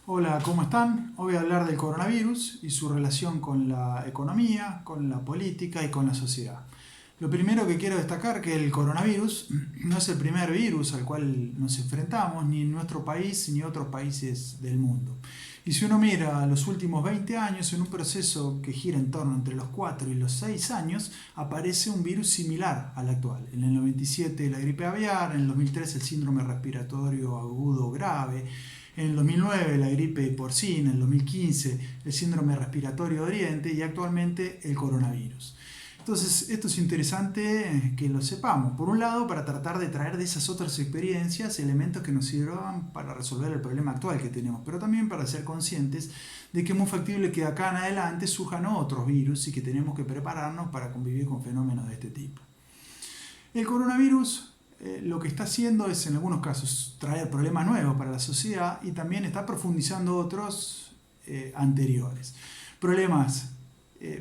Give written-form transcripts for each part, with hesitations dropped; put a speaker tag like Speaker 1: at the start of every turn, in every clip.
Speaker 1: Hola, ¿cómo están? Hoy voy a hablar del coronavirus y su relación con la economía, con la política y con la sociedad. Lo primero que quiero destacar es que el coronavirus no es el primer virus al cual nos enfrentamos, ni en nuestro país ni en otros países del mundo. Y si uno mira los últimos 20 años, en un proceso que gira en torno entre los 4 y los 6 años, aparece un virus similar al actual. En el 97 la gripe aviar, en el 2003 el síndrome respiratorio agudo grave, en el 2009 la gripe porcina, en el 2015 el síndrome respiratorio de Oriente y actualmente el coronavirus. Entonces, esto es interesante que lo sepamos. Por un lado, para tratar de traer de esas otras experiencias elementos que nos sirvan para resolver el problema actual que tenemos, pero también para ser conscientes de que es muy factible que de acá en adelante surjan otros virus y que tenemos que prepararnos para convivir con fenómenos de este tipo. El coronavirus lo que está haciendo es, en algunos casos, traer problemas nuevos para la sociedad y también está profundizando otros anteriores. Problemas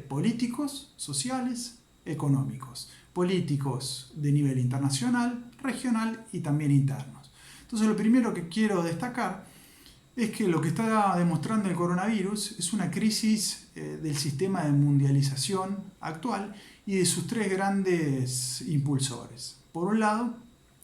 Speaker 1: políticos, sociales, económicos. Políticos de nivel internacional, regional y también internos. Entonces, lo primero que quiero destacar es que lo que está demostrando el coronavirus es una crisis del sistema de mundialización actual y de sus tres grandes impulsores. Por un lado,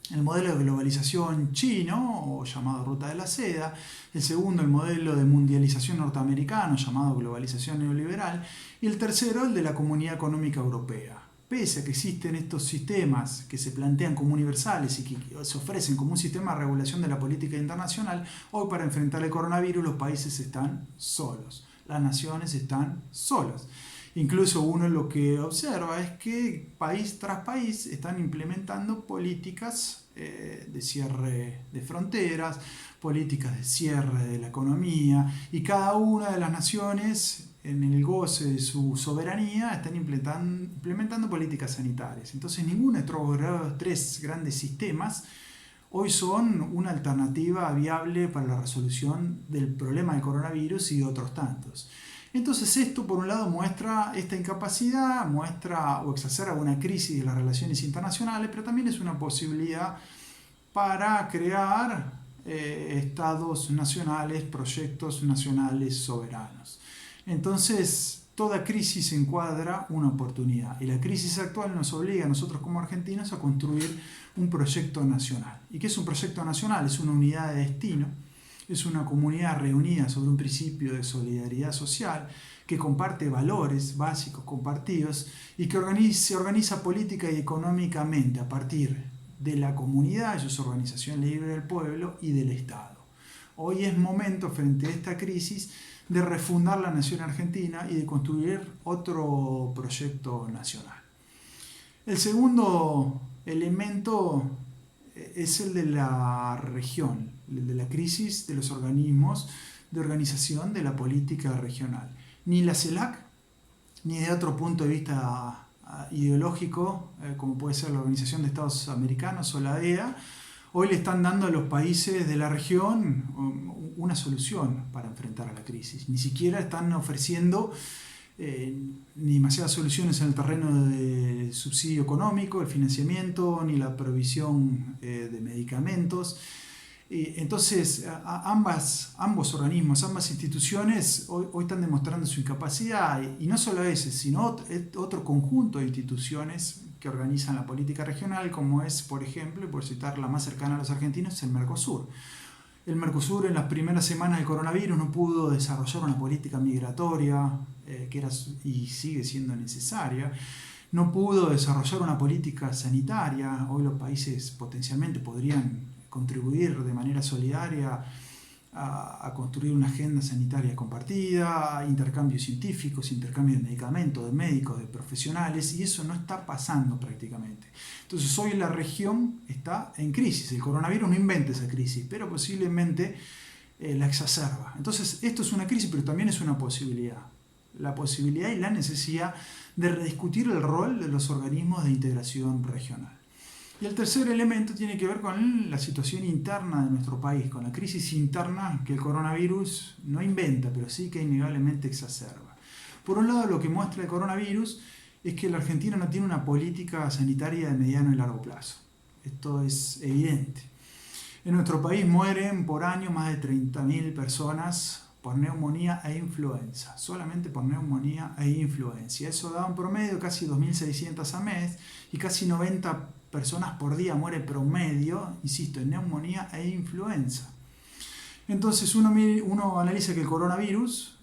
Speaker 1: el modelo de globalización chino, o llamado Ruta de la Seda. El segundo, el modelo de mundialización norteamericano, llamado globalización neoliberal. Y el tercero, el de la Comunidad Económica Europea. Pese a que existen estos sistemas que se plantean como universales y que se ofrecen como un sistema de regulación de la política internacional, hoy para enfrentar el coronavirus los países están solos, las naciones están solas. Incluso uno lo que observa es que país tras país están implementando políticas de cierre de fronteras, políticas de cierre de la economía, y cada una de las naciones en el goce de su soberanía están implementando políticas sanitarias. Entonces ninguno de estos tres grandes sistemas hoy son una alternativa viable para la resolución del problema del coronavirus y de otros tantos. Entonces esto por un lado muestra esta incapacidad, muestra o exacerba una crisis de las relaciones internacionales, pero también es una posibilidad para crear estados nacionales, proyectos nacionales soberanos. Entonces toda crisis encuadra una oportunidad y la crisis actual nos obliga a nosotros como argentinos a construir un proyecto nacional. ¿Y qué es un proyecto nacional? Es una unidad de destino. Es una comunidad reunida sobre un principio de solidaridad social que comparte valores básicos compartidos y que se organiza política y económicamente a partir de la comunidad y su organización libre del pueblo y del Estado. Hoy es momento, frente a esta crisis, de refundar la nación argentina y de construir otro proyecto nacional. El segundo elemento es el de la región, el de la crisis de los organismos de organización de la política regional. Ni la CELAC, ni de otro punto de vista ideológico, como puede ser la Organización de Estados Americanos o la DEA, hoy le están dando a los países de la región una solución para enfrentar a la crisis. Ni siquiera están ofreciendo ni demasiadas soluciones en el terreno de subsidio económico, el financiamiento, ni la provisión de medicamentos. Entonces, ambos organismos, ambas instituciones hoy están demostrando su incapacidad, y no solo ese, sino otro conjunto de instituciones que organizan la política regional, como es, por ejemplo, y por citar la más cercana a los argentinos, el Mercosur. El Mercosur en las primeras semanas del coronavirus no pudo desarrollar una política migratoria que era y sigue siendo necesaria. No pudo desarrollar una política sanitaria. Hoy los países potencialmente podrían contribuir de manera solidaria a construir una agenda sanitaria compartida, intercambios científicos, intercambio de medicamentos, de médicos, de profesionales, y eso no está pasando prácticamente. Entonces hoy la región está en crisis. El coronavirus no inventa esa crisis, pero posiblemente la exacerba. Entonces esto es una crisis, pero también es una posibilidad. La posibilidad y la necesidad de rediscutir el rol de los organismos de integración regional. Y el tercer elemento tiene que ver con la situación interna de nuestro país, con la crisis interna que el coronavirus no inventa, pero sí que innegablemente exacerba. Por un lado, lo que muestra el coronavirus es que la Argentina no tiene una política sanitaria de mediano y largo plazo. Esto es evidente. En nuestro país mueren por año más de 30.000 personas por neumonía e influenza, solamente por neumonía e influencia. Eso da un promedio de casi 2.600 a mes y casi 90 personas por día muere promedio, insisto, en neumonía e influenza. Entonces uno analiza que el coronavirus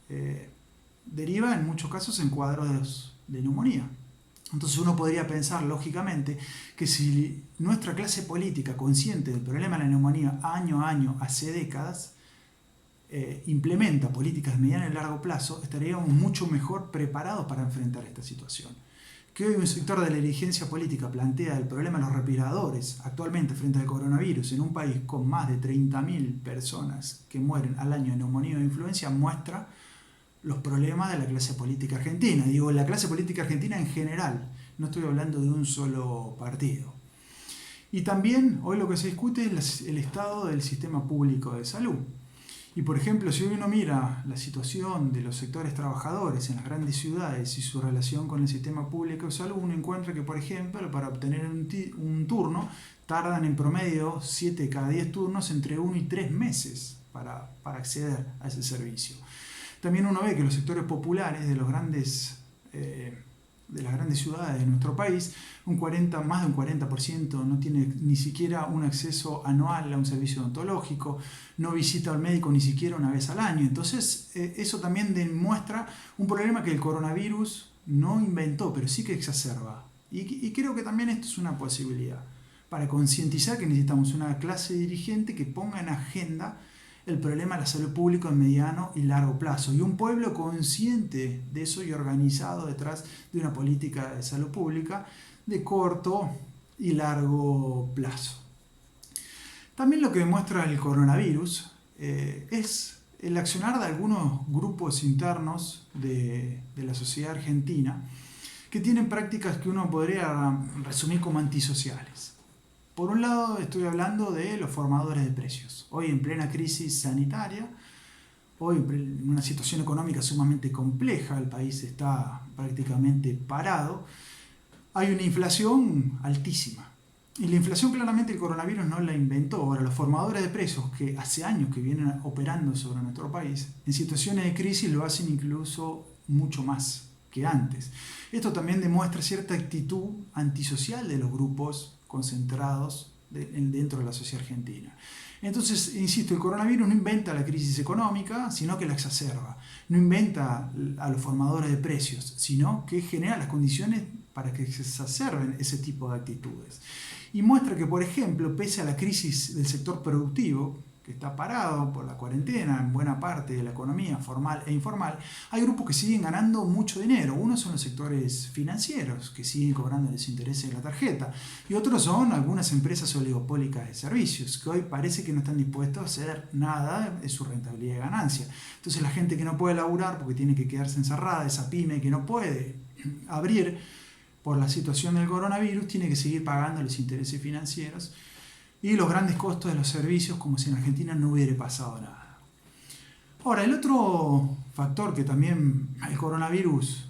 Speaker 1: deriva en muchos casos en cuadros de neumonía. Entonces uno podría pensar lógicamente que si nuestra clase política, consciente del problema de la neumonía año a año, hace décadas, implementa políticas de mediano y largo plazo, estaríamos mucho mejor preparados para enfrentar esta situación. Que hoy un sector de la dirigencia política plantea el problema de los respiradores actualmente frente al coronavirus en un país con más de 30.000 personas que mueren al año de neumonía o influenza muestra los problemas de la clase política argentina. Digo, la clase política argentina en general, no estoy hablando de un solo partido. Y también hoy lo que se discute es el estado del sistema público de salud. Y por ejemplo, si uno mira la situación de los sectores trabajadores en las grandes ciudades y su relación con el sistema público de salud, uno encuentra que, por ejemplo, para obtener un turno, tardan en promedio 7 de cada 10 turnos entre 1 y 3 meses para acceder a ese servicio. También uno ve que los sectores populares de las grandes ciudades de nuestro país, más de un 40% no tiene ni siquiera un acceso anual a un servicio odontológico, no visita al médico ni siquiera una vez al año. Entonces, eso también demuestra un problema que el coronavirus no inventó, pero sí que exacerba. Y creo que también esto es una posibilidad para concientizar que necesitamos una clase dirigente que ponga en agenda el problema de la salud pública en mediano y largo plazo, y un pueblo consciente de eso y organizado detrás de una política de salud pública de corto y largo plazo. También lo que demuestra el coronavirus es el accionar de algunos grupos internos de la sociedad argentina que tienen prácticas que uno podría resumir como antisociales. Por un lado estoy hablando de los formadores de precios. Hoy en plena crisis sanitaria, hoy en una situación económica sumamente compleja, el país está prácticamente parado, hay una inflación altísima. Y la inflación claramente el coronavirus no la inventó. Ahora, los formadores de precios que hace años que vienen operando sobre nuestro país, en situaciones de crisis lo hacen incluso mucho más que antes. Esto también demuestra cierta actitud antisocial de los grupos concentrados dentro de la sociedad argentina. Entonces, insisto, el coronavirus no inventa la crisis económica, sino que la exacerba. No inventa a los formadores de precios, sino que genera las condiciones para que se exacerben ese tipo de actitudes. Y muestra que, por ejemplo, pese a la crisis del sector productivo, que está parado por la cuarentena en buena parte de la economía formal e informal, hay grupos que siguen ganando mucho dinero. Unos son los sectores financieros, que siguen cobrando los intereses de la tarjeta, y otros son algunas empresas oligopólicas de servicios, que hoy parece que no están dispuestos a ceder nada de su rentabilidad de ganancia. Entonces la gente que no puede laburar porque tiene que quedarse encerrada, esa pyme que no puede abrir por la situación del coronavirus, tiene que seguir pagando los intereses financieros y los grandes costos de los servicios, como si en Argentina no hubiera pasado nada. Ahora, el otro factor que también el coronavirus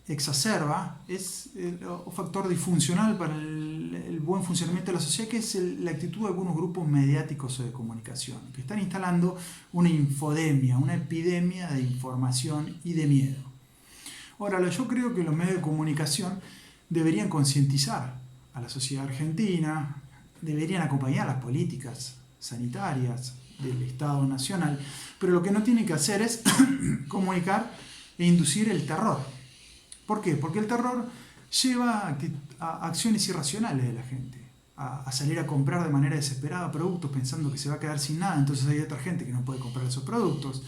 Speaker 1: exacerba es un factor disfuncional para el buen funcionamiento de la sociedad, que es la actitud de algunos grupos mediáticos o de comunicación, que están instalando una infodemia, una epidemia de información y de miedo. Ahora, yo creo que los medios de comunicación deberían concientizar a la sociedad argentina, deberían acompañar las políticas sanitarias del Estado Nacional, pero lo que no tienen que hacer es comunicar e inducir el terror. ¿Por qué? Porque el terror lleva a acciones irracionales de la gente, a salir a comprar de manera desesperada productos pensando que se va a quedar sin nada, entonces hay otra gente que no puede comprar esos productos.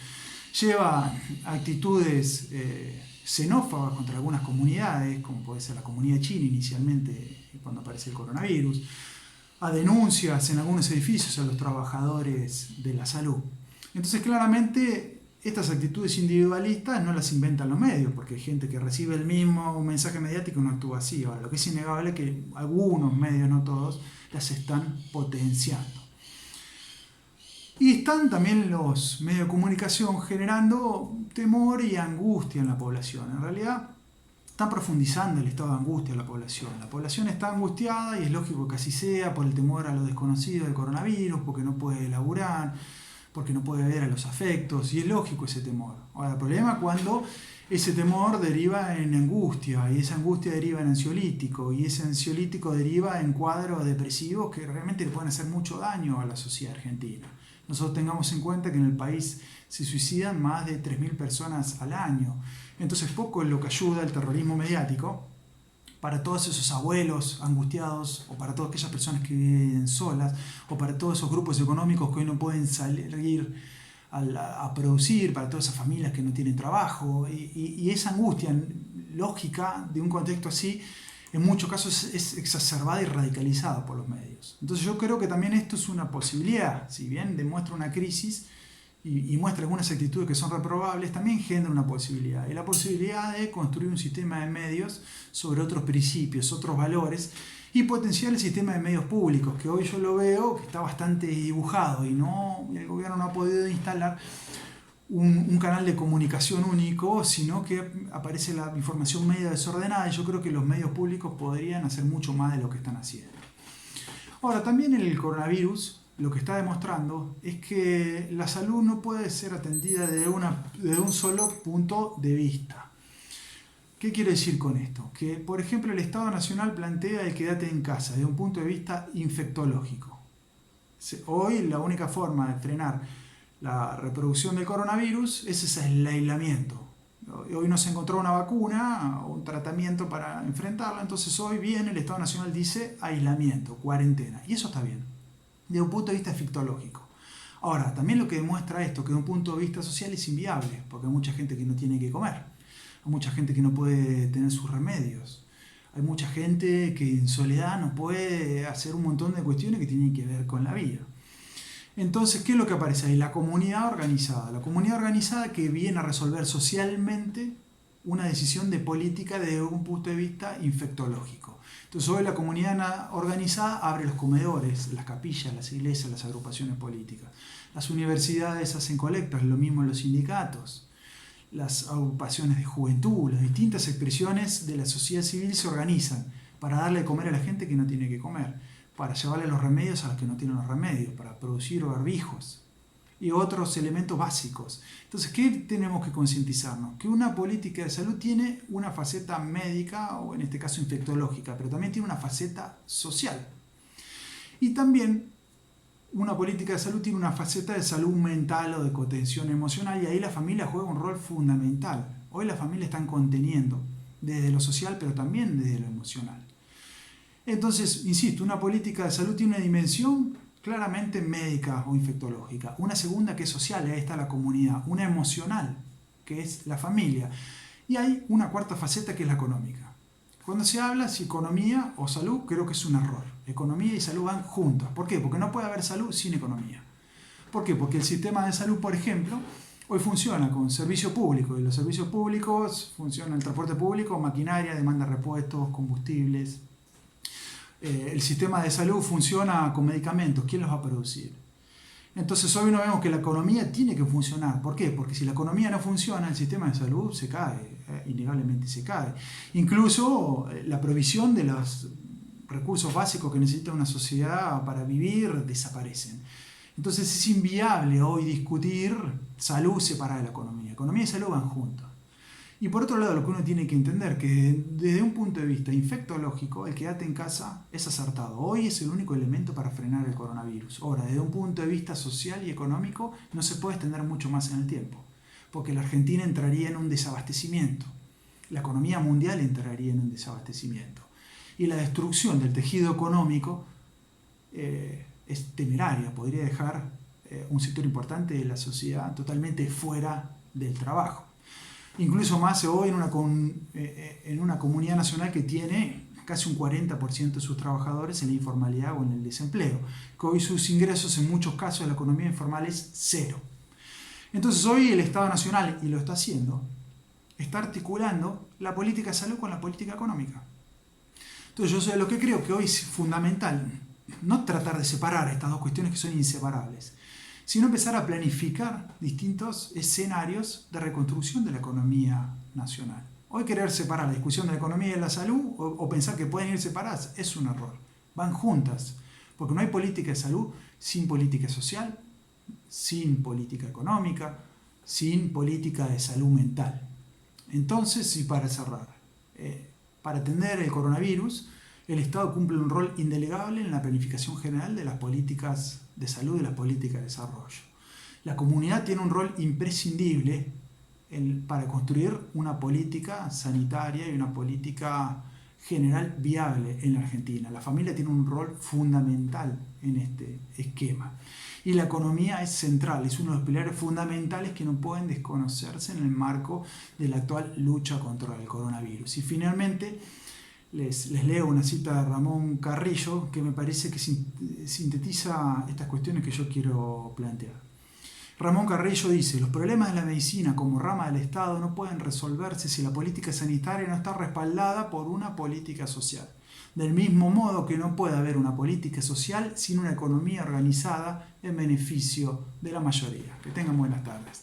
Speaker 1: Lleva a actitudes xenófobas contra algunas comunidades, como puede ser la comunidad china inicialmente cuando aparece el coronavirus, a denuncias en algunos edificios a los trabajadores de la salud. Entonces, claramente, estas actitudes individualistas no las inventan los medios, porque hay gente que recibe el mismo mensaje mediático y no actúa así. Ahora, lo que es innegable es que algunos medios, no todos, las están potenciando. Y están también los medios de comunicación generando temor y angustia en la población. En realidad, están profundizando el estado de angustia de la población. La población está angustiada y es lógico que así sea por el temor a lo desconocido del coronavirus, porque no puede laburar, porque no puede ver a los afectos, y es lógico ese temor. Ahora, el problema es cuando ese temor deriva en angustia, y esa angustia deriva en ansiolítico, y ese ansiolítico deriva en cuadros depresivos que realmente le pueden hacer mucho daño a la sociedad argentina. Nosotros tengamos en cuenta que en el país se suicidan más de 3.000 personas al año. Entonces poco es lo que ayuda el terrorismo mediático para todos esos abuelos angustiados, o para todas aquellas personas que viven solas, o para todos esos grupos económicos que hoy no pueden salir a producir, para todas esas familias que no tienen trabajo. Y esa angustia lógica de un contexto así, en muchos casos es exacerbada y radicalizada por los medios. Entonces yo creo que también esto es una posibilidad, si bien demuestra una crisis y muestra algunas actitudes que son reprobables, también genera una posibilidad. Y la posibilidad de construir un sistema de medios sobre otros principios, otros valores, y potenciar el sistema de medios públicos, que hoy yo lo veo que está bastante dibujado y el gobierno no ha podido instalar un canal de comunicación único, sino que aparece la información media desordenada, y yo creo que los medios públicos podrían hacer mucho más de lo que están haciendo. Ahora, también el coronavirus lo que está demostrando es que la salud no puede ser atendida desde un solo punto de vista. ¿Qué quiere decir con esto? Que, por ejemplo, el Estado Nacional plantea el quédate en casa desde un punto de vista infectológico. Hoy la única forma de frenar la reproducción del coronavirus es el aislamiento. Hoy no se encontró una vacuna o un tratamiento para enfrentarlo, entonces hoy bien el Estado Nacional dice aislamiento, cuarentena, y eso está bien, desde un punto de vista infectológico. Ahora, también lo que demuestra esto, que desde un punto de vista social es inviable, porque hay mucha gente que no tiene que comer, hay mucha gente que no puede tener sus remedios, hay mucha gente que en soledad no puede hacer un montón de cuestiones que tienen que ver con la vida. Entonces, ¿qué es lo que aparece ahí? La comunidad organizada que viene a resolver socialmente una decisión de política desde un punto de vista infectológico. Entonces hoy la comunidad organizada abre los comedores, las capillas, las iglesias, las agrupaciones políticas. Las universidades hacen colectas, lo mismo en los sindicatos. Las agrupaciones de juventud, las distintas expresiones de la sociedad civil se organizan para darle de comer a la gente que no tiene que comer, para llevarle los remedios a los que no tienen los remedios, para producir barbijos y otros elementos básicos. Entonces, ¿qué tenemos que concientizarnos? Que una política de salud tiene una faceta médica, o en este caso infectológica, pero también tiene una faceta social. Y también una política de salud tiene una faceta de salud mental o de contención emocional, y ahí la familia juega un rol fundamental. Hoy la familia está conteniendo desde lo social, pero también desde lo emocional. Entonces, insisto, una política de salud tiene una dimensión claramente médica o infectológica, una segunda que es social, ahí está la comunidad, una emocional, que es la familia, y hay una cuarta faceta que es la económica. Cuando se habla si economía o salud, creo que es un error. Economía y salud van juntas. ¿Por qué? Porque no puede haber salud sin economía. ¿Por qué? Porque el sistema de salud, por ejemplo, hoy funciona con servicio público, y los servicios públicos funcionan el transporte público, maquinaria, demanda de repuestos, combustibles. El sistema de salud funciona con medicamentos. ¿Quién los va a producir? Entonces hoy no vemos que la economía tiene que funcionar. ¿Por qué? Porque si la economía no funciona, el sistema de salud se cae, innegablemente se cae. Incluso la provisión de los recursos básicos que necesita una sociedad para vivir desaparecen. Entonces es inviable hoy discutir salud separada de la economía. Economía y salud van juntos. Y por otro lado, lo que uno tiene que entender que desde un punto de vista infectológico, el quédate en casa es acertado. Hoy es el único elemento para frenar el coronavirus. Ahora, desde un punto de vista social y económico, no se puede extender mucho más en el tiempo, porque la Argentina entraría en un desabastecimiento. La economía mundial entraría en un desabastecimiento. Y la destrucción del tejido económico es temeraria, podría dejar un sector importante de la sociedad totalmente fuera del trabajo. Incluso más hoy en una comunidad nacional que tiene casi un 40% de sus trabajadores en la informalidad o en el desempleo, que hoy sus ingresos en muchos casos de la economía informal es cero. Entonces hoy el Estado Nacional, y lo está haciendo, está articulando la política de salud con la política económica. Entonces yo soy lo que creo que hoy es fundamental no tratar de separar estas dos cuestiones que son inseparables, sino empezar a planificar distintos escenarios de reconstrucción de la economía nacional. Hoy querer separar la discusión de la economía y de la salud o pensar que pueden ir separadas es un error. Van juntas, porque no hay política de salud sin política social, sin política económica, sin política de salud mental. Entonces, y para cerrar, para atender el coronavirus, el Estado cumple un rol indelegable en la planificación general de las políticas de salud y las políticas de desarrollo. La comunidad tiene un rol imprescindible para construir una política sanitaria y una política general viable en la Argentina. La familia tiene un rol fundamental en este esquema. Y la economía es central, es uno de los pilares fundamentales que no pueden desconocerse en el marco de la actual lucha contra el coronavirus. Y finalmente, les leo una cita de Ramón Carrillo que me parece que sintetiza estas cuestiones que yo quiero plantear. Ramón Carrillo dice: los problemas de la medicina como rama del Estado no pueden resolverse si la política sanitaria no está respaldada por una política social. Del mismo modo que no puede haber una política social sin una economía organizada en beneficio de la mayoría. Que tengan buenas tardes.